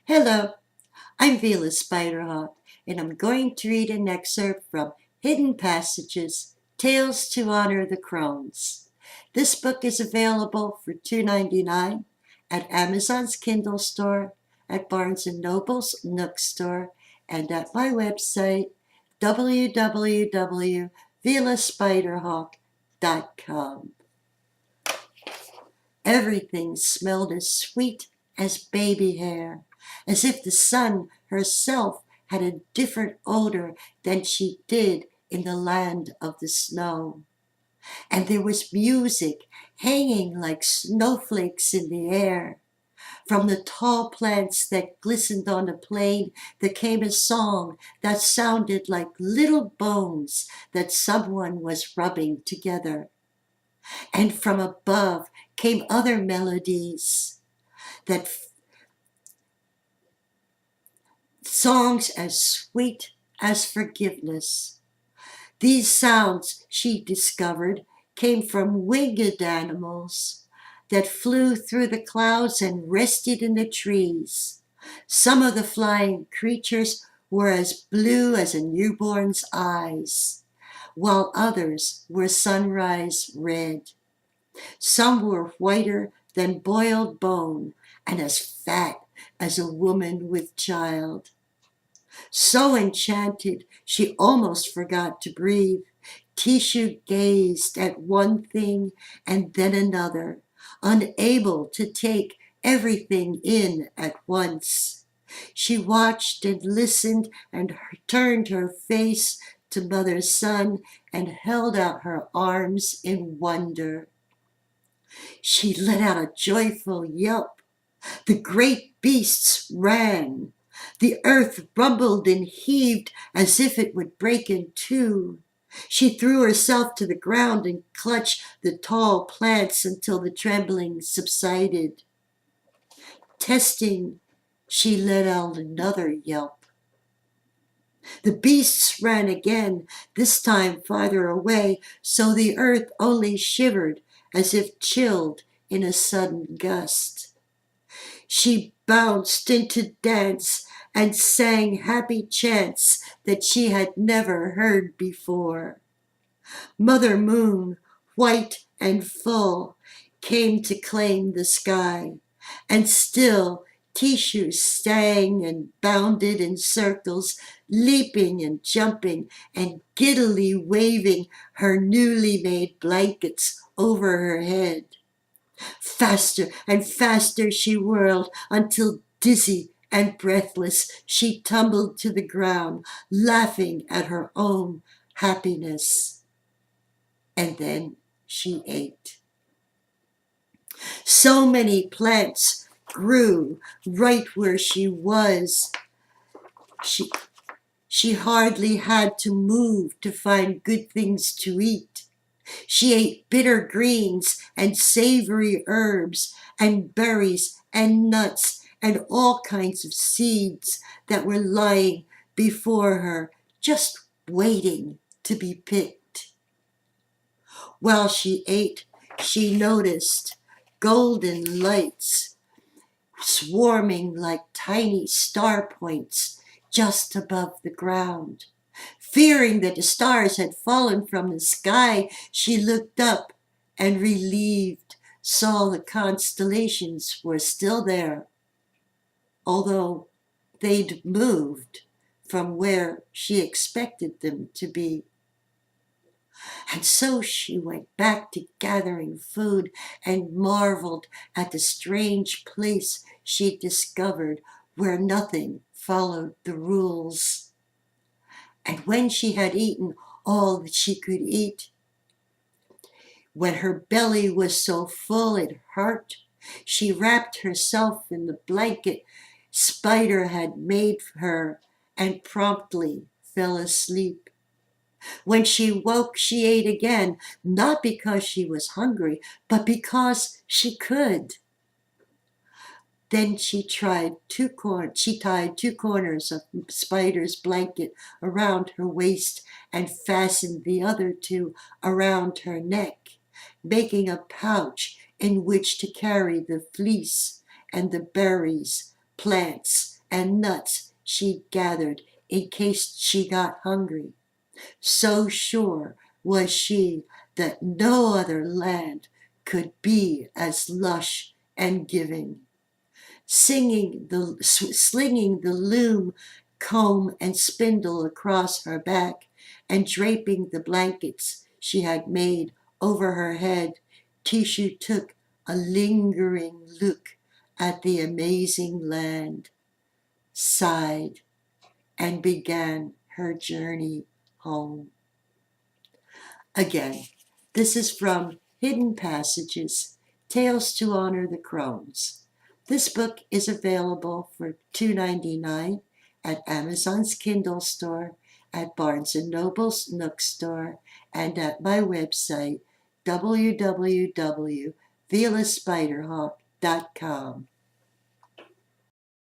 Hello, I'm Vila Spiderhawk, and I'm going to read an excerpt from Hidden Passages, Tales to Honor the Crones. This book is available for $2.99 at Amazon's Kindle store, at Barnes & Noble's Nook store, and at my website, www.vilaspiderhawk.com. Everything smelled as sweet as baby hair, as if the sun herself had a different odor than she did in the land of the snow. And there was music hanging like snowflakes in the air. From the tall plants that glistened on the plain, there came a song that sounded like little bones that someone was rubbing together. And from above came other melodies, that songs as sweet as forgiveness. These sounds, she discovered, came from winged animals that flew through the clouds and rested in the trees. Some of the flying creatures were as blue as a newborn's eyes, while others were sunrise red. Some were whiter than boiled bone and as fat as a woman with child. So enchanted, she almost forgot to breathe. Tichu gazed at one thing and then another, unable to take everything in at once. She watched and listened and turned her face to Mother's Sun and held out her arms in wonder. She let out a joyful yelp. The great beasts ran. The earth rumbled and heaved as if it would break in two. She threw herself to the ground and clutched the tall plants until the trembling subsided. Testing, she let out another yelp. The beasts ran again, this time farther away, so the earth only shivered as if chilled in a sudden gust. She bounced into dance and sang happy chants that she had never heard before. Mother Moon, white and full, came to claim the sky, and still Tichu sang and bounded in circles, leaping and jumping and giddily waving her newly made blankets over her head. Faster and faster she whirled until dizzy and breathless she tumbled to the ground, laughing at her own happiness. And then she ate. So many plants grew right where she was. She hardly had to move to find good things to eat. She ate bitter greens and savory herbs and berries and nuts and all kinds of seeds that were lying before her, just waiting to be picked. While she ate, she noticed golden lights swarming like tiny star points just above the ground. Fearing that the stars had fallen from the sky, she looked up and, relieved, saw the constellations were still there, although they'd moved from where she expected them to be. And so she went back to gathering food and marveled at the strange place she'd discovered where nothing followed the rules. And when she had eaten all that she could eat, when her belly was so full it hurt, she wrapped herself in the blanket Spider had made for her and promptly fell asleep. When she woke, she ate again, not because she was hungry, but because she could. Then she tied two corners of Spider's blanket around her waist and fastened the other two around her neck, making a pouch in which to carry the fleece and the berries, plants, and nuts she'd gathered in case she got hungry. So sure was she that no other land could be as lush and giving. Slinging the loom, comb, and spindle across her back, and draping the blankets she had made over her head, Tichu took a lingering look at the amazing land, sighed, and began her journey home. Again, this is from Hidden Passages, Tales to Honor the Crones. This book is available for $2.99 at Amazon's Kindle store, at Barnes & Noble's Nook store, and at my website, www.vilaspiderhawk.com.